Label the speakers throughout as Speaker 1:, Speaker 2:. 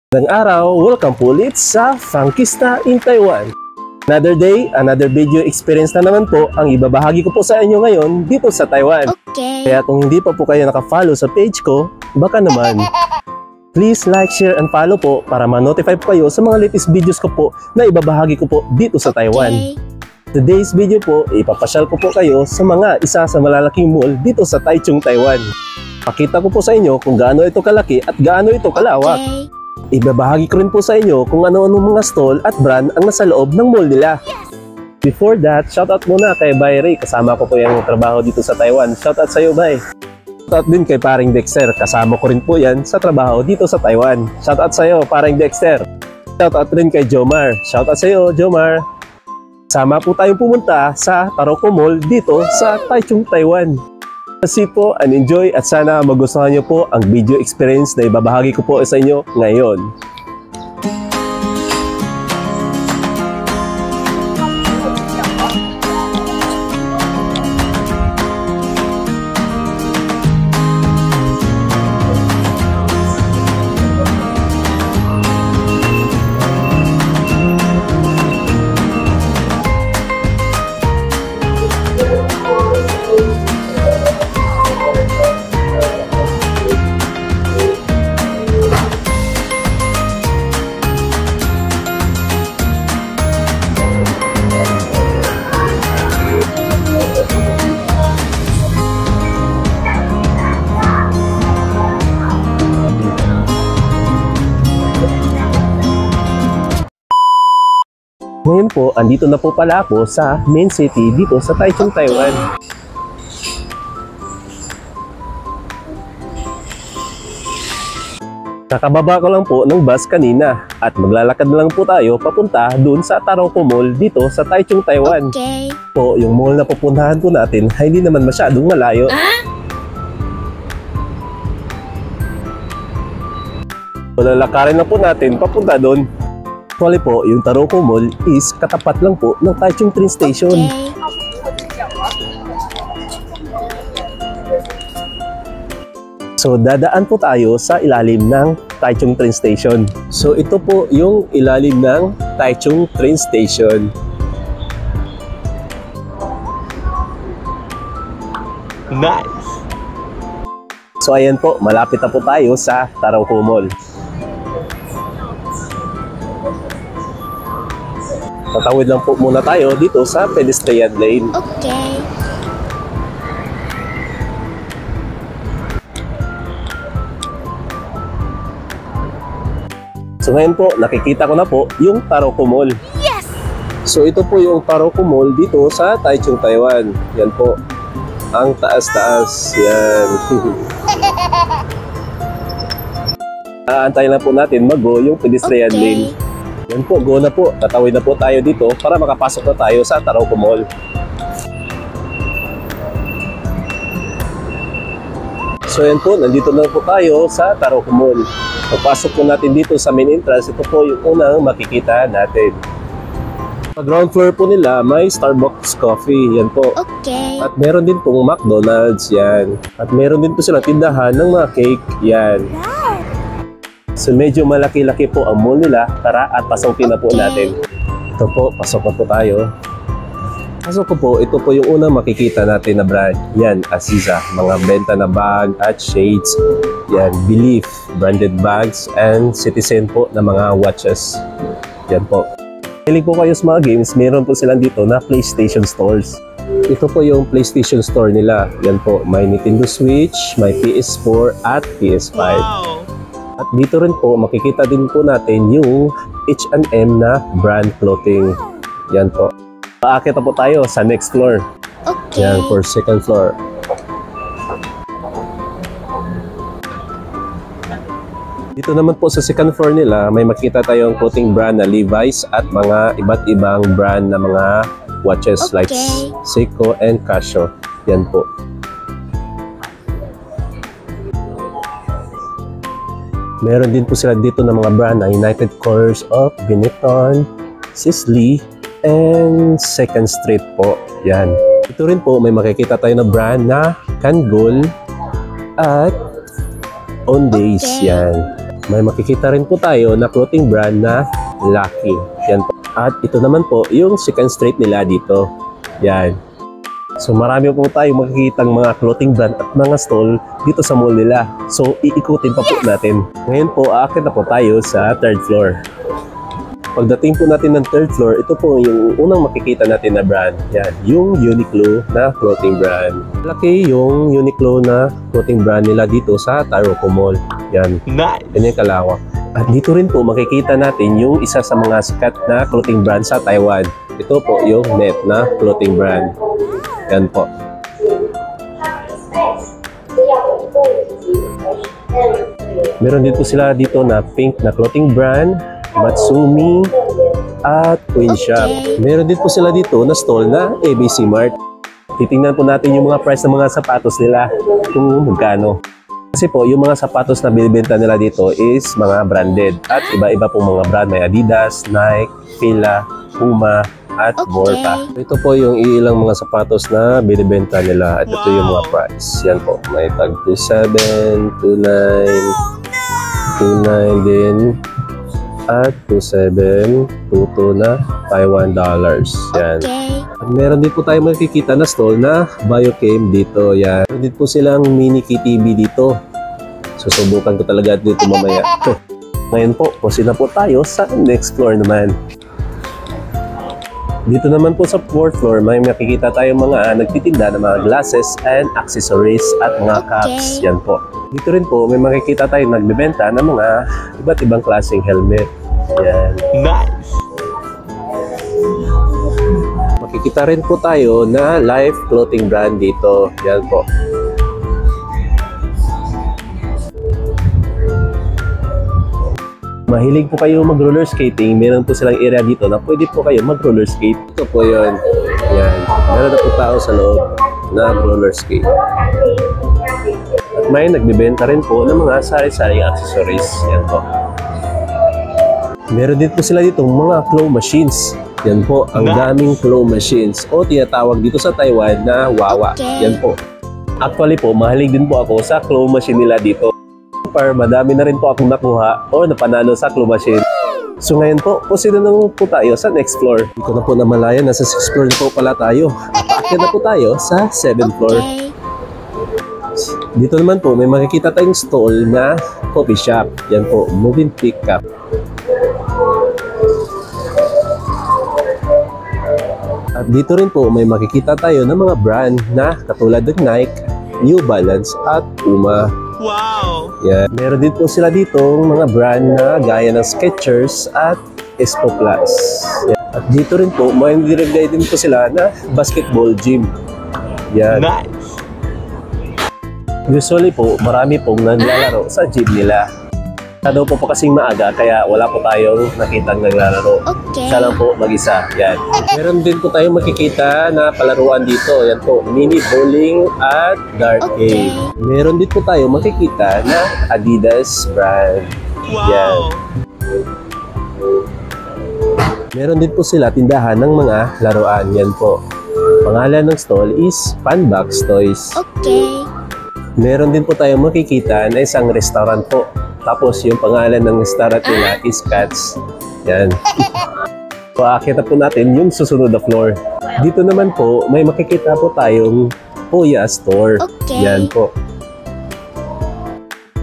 Speaker 1: Magandang araw, welcome po ulit sa Funkista in Taiwan. Another day, another video experience na naman po ang ibabahagi ko po sa inyo ngayon dito sa Taiwan.
Speaker 2: Okay.
Speaker 1: Kaya kung hindi pa po kayo naka-follow sa page ko, baka naman. Please like, share, and follow po para ma-notify po kayo sa mga latest videos ko po na ibabahagi ko po dito sa Taiwan. Today's video po, ipapasyal ko po kayo sa isa sa malalaking mall dito sa Taichung, Taiwan. Pakita ko po sa inyo kung gaano ito kalaki at gaano ito kalawak. Ibabahagi ko rin po sa inyo kung ano-ano mga stall at brand ang nasa loob ng mall nila. Before that, shoutout muna kay Bay Ray. Kasama ko po yung trabaho dito sa Taiwan. Shoutout sa iyo, Bay. Shoutout din kay paring Dexter. Kasama ko rin po yan sa trabaho dito sa Taiwan. Shoutout sa iyo, paring Dexter. Shoutout rin kay Jomar. Shoutout sa iyo, Jomar. Sama po tayong pumunta sa Taroko Mall dito sa Taichung, Taiwan. Kasi po and enjoy at sana magustuhan nyo po ang video experience na ibabahagi ko po sa inyo ngayon. Ngayon po, andito na po pala ako sa main city dito sa Taichung, Taiwan. Nakababa ko lang po ng bus kanina at maglalakad na lang po tayo papunta dun sa Taroko Mall dito sa Taichung, Taiwan.
Speaker 2: Okay.
Speaker 1: Po, yung mall na pupuntahan po natin ay hindi naman masyadong malayo. Lalakarin na po natin papunta dun. Actually po, yung Taroko Mall is katapat lang po ng Taichung train station. So, dadaan po tayo sa ilalim ng Taichung train station. So, ito po yung ilalim ng Taichung train station. Nice! So, ayan po, malapit na po tayo sa Taroko Mall. Tatawid lang po muna tayo dito sa pedestrian lane.
Speaker 2: Okay.
Speaker 1: So ngayon po, nakikita ko na po yung Taroko Mall.
Speaker 2: Yes!
Speaker 1: So ito po yung Taroko Mall dito sa Taichung, Taiwan. Yan po. Ang taas-taas. Yan. Aantayin na po natin mag-go yung pedestrian lane. Yan po, go na po. Tatawid na po tayo dito para makapasok na tayo sa Taroko Mall. So yan po, nandito na po tayo sa Taroko Mall. Pagpasok po natin dito sa main entrance, ito po yung unang makikita natin. Sa ground floor po nila, may Starbucks coffee. Yan po.
Speaker 2: Okay.
Speaker 1: At meron din pong McDonald's. Yan. At meron din po silang tindahan ng mga cake. Yan. So medyo malaki-laki po ang mall nila. Tara at pasokin na po natin. Ito po, pasok na po tayo. Pasok ko po, ito po yung unang makikita natin na brand. Yan, Aziza. Mga benta na bag at shades. Yan, Belief, branded bags and Citizen po na mga watches. Yan po. Hilig po kayo sa mga games, meron po silang dito na PlayStation stores. Ito po yung PlayStation store nila. Yan po, may Nintendo Switch, may PS4 at PS5. Wow! At dito rin po, makikita din po natin yung H&M na brand clothing. Yan po. Paakit na po tayo sa next floor.
Speaker 2: Okay.
Speaker 1: Yan, for second floor. Dito naman po sa second floor nila, may makita tayong clothing brand na Levi's at mga iba't ibang brand na mga watches like Seiko and Casio. Yan po. Meron din po sila dito ng mga brand na United Colors of Benetton, Sisley, and Second Street po. Yan. Ito rin po, may makikita tayo na brand na Kangol at Owndays. Yan. may makikita rin po tayo na clothing brand na Lucky. Yan po. At ito naman po yung second street nila dito. Yan. So marami po tayong makikitang mga clothing brand at mga stall dito sa mall nila. So iikutin pa po natin. Ngayon po aakyat na po tayo sa third floor. Pagdating po natin ng third floor, ito po yung unang makikita natin na brand. Yan, yung Uniqlo na clothing brand. Laki yung Uniqlo na clothing brand nila dito sa Taroko Mall. Yan, nice. Yan yung kalawak. At dito rin po makikita natin yung isa sa mga sikat na clothing brand sa Taiwan. Ito po yung Net na clothing brand. Yan po. Meron din po sila dito na pink na clothing brand, Matsumi, at Queen Shop. Meron din po sila dito na stall na ABC Mart. Titingnan po natin yung mga price ng mga sapatos nila kung magkano. Kasi po, yung mga sapatos na binibenta nila dito is mga branded. At iba-iba po mga brand. May Adidas, Nike, Fila, Puma, at Borta. Ito po yung ilang mga sapatos na binibenta nila. At ito yung mga price. Yan po. May tag 27, 29, 29 din. At 27, 22 na Taiwan dollars. Yan. At meron din po tayo makikita na stall na Biochem dito. Yan. Meron din po silang mini KTV dito. Susubukan ko talaga dito mamaya. Ngayon po, proceed na po tayo sa next floor naman. Dito naman po sa fourth floor, may makikita tayong mga nagtitinda ng mga glasses and accessories at mga caps. Yan po. Dito rin po, may makikita tayong nagbebenta ng mga iba't ibang klaseng helmet. Yan. Nice! Makikita rin po tayo na Life clothing brand dito. Yan po. Mahilig po kayo mag-roller skating, meron po silang area dito na pwede po kayo mag-roller skate. Ito po yun. Yan. Meron na po tao sa loob na roller skate. At may nagbibenta rin po ng mga sari-saring accessories. Yan po. Meron din po sila dito mga claw machines. Yan po, ang daming claw machines o tinatawag dito sa Taiwan na wawa. Yan po. Actually po, mahilig din po ako sa claw machine nila dito. Madami na rin po akong nakuha o napanalo sa claw machine. So ngayon po, proceed na po tayo sa next floor. Hindi ko na po namalayan, nasa 6th floor na po pala tayo. Aakyat na po tayo sa 7th floor. Dito naman po, may makikita tayong stall na coffee shop. Yan po, Moving Pickup. At dito rin po, may makikita tayo ng mga brand na katulad ng Nike, New Balance at Puma. Wow! Yan. Meron din po sila ditong mga brand na gaya ng Skechers at Espo Plus. Yan. At dito rin po, may nilagay din po sila na basketball gym. Yan. Nice! Usually po, marami pong naglalaro sa gym nila. Daw po kasing maaga, kaya wala po tayong nakitang naglalaro. Siya lang po mag-isa. Yan. Meron din po tayong makikita na palaruan dito. Yan po, mini bowling at dart game. Meron din po tayo makikita na Adidas brand. Yan. Meron din po sila tindahan ng mga laruan. Yan po. Pangalan ng stall is Funbox Toys. Meron din po tayong makikita na isang restaurant po. Tapos yung pangalan ng restaurant nila is Cats. Yan. So aakyat na po natin yung susunod na floor. Dito naman po, may makikita po tayong Puya Store. Yan po.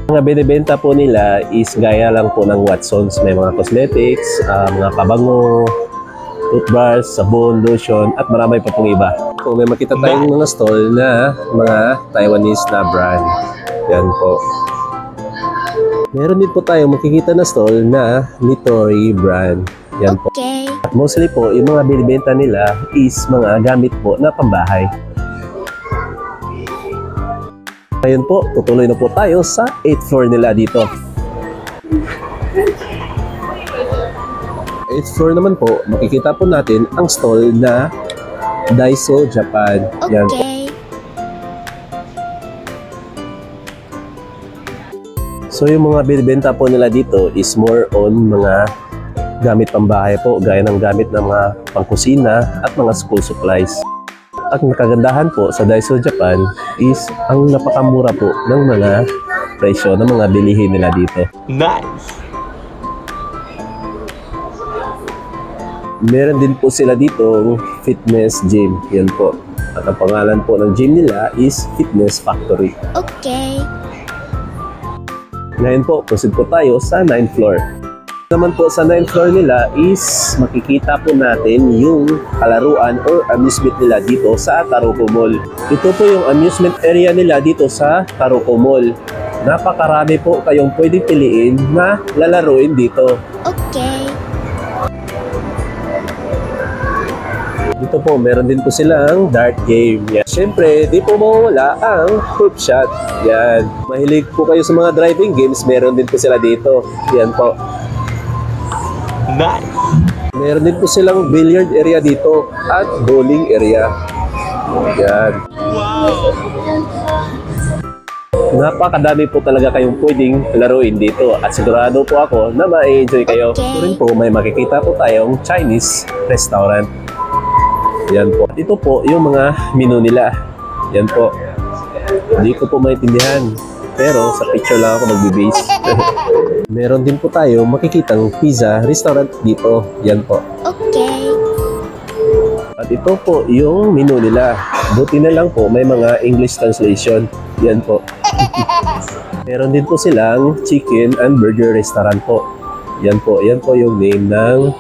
Speaker 1: Mga binibenta po nila is gaya lang po ng Watsons. May mga cosmetics, mga pabango, toothbrush, sabon, lotion, at marami pa pong iba. So may makita tayong mga stall na mga Taiwanese na brand. Yan po. Meron din po tayo makikita na stall na Nitori brand. Yan po. At mostly po, yung mga binibenta nila is mga gamit po na pambahay. Ngayon po, tutuloy na po tayo sa 8th floor nila dito. 8th floor naman po, makikita po natin ang stall na Daiso Japan. Yan po. So yung mga binibenta po nila dito is more on mga gamit pambahay po, gaya ng gamit ng mga pangkusina at mga school supplies. At ang kagandahan po sa Daiso Japan is ang napakamura po ng mga presyo ng mga bilihin nila dito.
Speaker 2: Nice!
Speaker 1: Meron din po sila dito fitness gym. Yan po. At ang pangalan po ng gym nila is Fitness Factory.
Speaker 3: Okay.
Speaker 1: Ngayon po, proceed po tayo sa 9th floor. Naman po sa 9th floor nila is makikita po natin yung kalaruan or amusement nila dito sa Taroko Mall. Ito po yung amusement area nila dito sa Taroko Mall. Napakarami po kayong pwedeng piliin na lalaruin dito.
Speaker 3: Okay.
Speaker 1: Dito po, meron din po silang dart game. Yan. Siyempre, di po mawawala ang hoop shot. Yan. Mahilig po kayo sa mga driving games, meron din po sila dito. Yan po.
Speaker 2: Nice!
Speaker 1: Meron din po silang billiard area dito at bowling area. Yan.
Speaker 2: Wow!
Speaker 1: Napakadami po talaga kayong pwedeng laruin dito at sigurado po ako na ma-enjoy kayo. Ito rin po, may makikita po tayong Chinese restaurant. Yan po. Ito po yung mga menu nila. Yan po. Hindi ko po maintindihan. Pero sa picture lang ako magbe-base. Meron din po tayo makikitang pizza restaurant dito. Yan po.
Speaker 3: Okay.
Speaker 1: At ito po yung menu nila. Buti na lang po may mga English translation. Yan po. Meron din po silang chicken and burger restaurant po. Yan po. Yan po yung name ng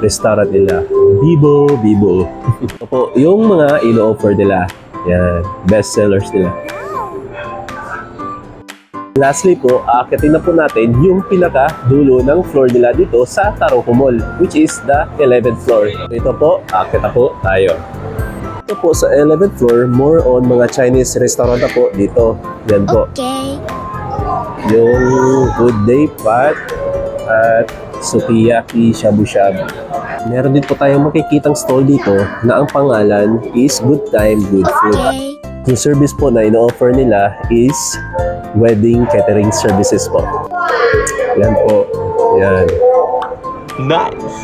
Speaker 1: restaurant nila. Bibo Bibo. Ito po yung mga ino-offer nila. Yan. Best sellers nila. Lastly po, aakitin na po natin yung pinaka-dulo ng floor nila dito sa Taroko Mall, which is the 11th floor. Ito po, aakit na po tayo. Ito po sa 11th floor, more on mga Chinese restaurant na po dito. Yan po.
Speaker 3: Okay.
Speaker 1: Yung Good Day Pot at Sukiyaki Shabu Shabu. Meron din po tayong makikitang stall dito na ang pangalan is Good Time, Good Food.
Speaker 3: Okay.
Speaker 1: Yung service po na ino-offer nila is wedding catering services po. Yan po. Yan.
Speaker 2: Nice!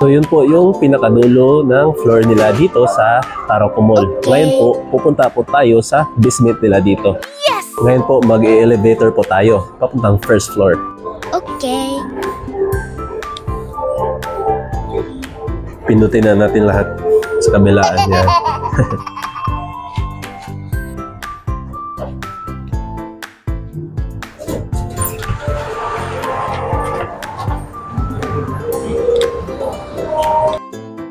Speaker 1: So yun po yung pinakadulo ng floor nila dito sa Taroko Mall. Ngayon po, pupunta po tayo sa basement nila dito.
Speaker 3: Yes!
Speaker 1: Ngayon po, mag-elevator po tayo papuntang first floor.
Speaker 3: Okay.
Speaker 1: Pindutin na natin lahat sa kabilaan yan.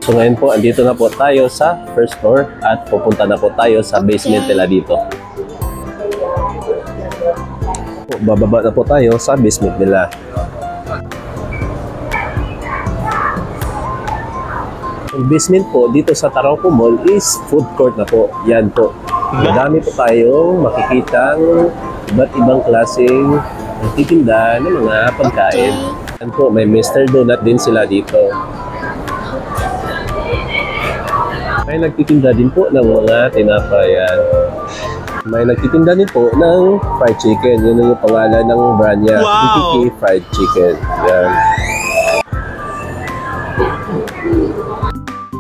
Speaker 1: So ngayon po, andito na po tayo sa first floor at pupunta na po tayo sa basement nila dito. Bababa na po tayo sa basement nila. Ang basement po dito sa Taroko Mall is food court na po. Yan po. Madami po tayong makikitang iba't ibang klaseng nagtitinda ng mga pagkain. Yan po, may Mr. Donut din sila dito. May nagtitinda din po ng mga tinapayan. May nagtitinda din po ng fried chicken. Yun yung pangalan ng brand niya.
Speaker 2: Wow!
Speaker 1: PPK Fried Chicken. Yan.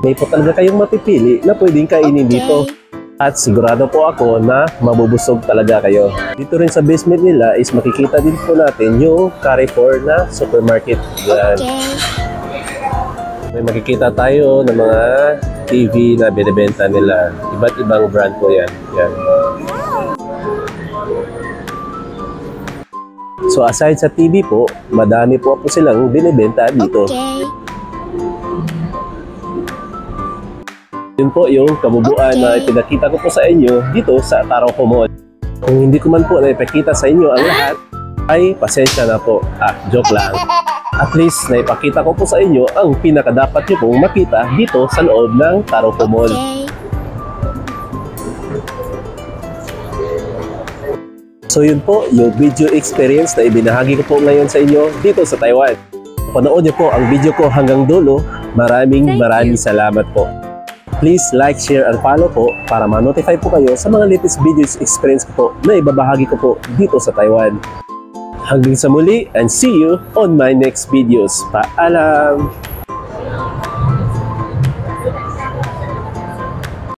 Speaker 1: May po talaga kayong mapipili na pwedeng kainin dito. At sigurado po ako na mabubusog talaga kayo. Dito rin sa basement nila is makikita din po natin yung Carrefour na supermarket. Yan.
Speaker 3: Okay.
Speaker 1: May makikita tayo ng mga TV na binibenta nila. Iba't ibang brand po yan. Yan. So aside sa TV po, madami po silang binibenta dito.
Speaker 3: Okay.
Speaker 1: Yun po yung kabubuan na ipinakita ko po sa inyo dito sa Taroko Mall. Kung hindi ko man po naipakita sa inyo ang lahat, ay pasensya na po. Joke lang. At least naipakita ko po sa inyo ang pinakadapat nyo pong makita dito sa loob ng Taroko Mall.
Speaker 3: Okay.
Speaker 1: So yun po yung video experience na ibinahagi ko po ngayon sa inyo dito sa Taiwan. Panood nyo po ang video ko hanggang dulo. Maraming salamat po. Please like, share, and follow po para ma-notify po kayo sa mga latest videos experience ko po na ibabahagi ko po dito sa Taiwan. Hanggang sa muli and see you on my next videos. Paalam!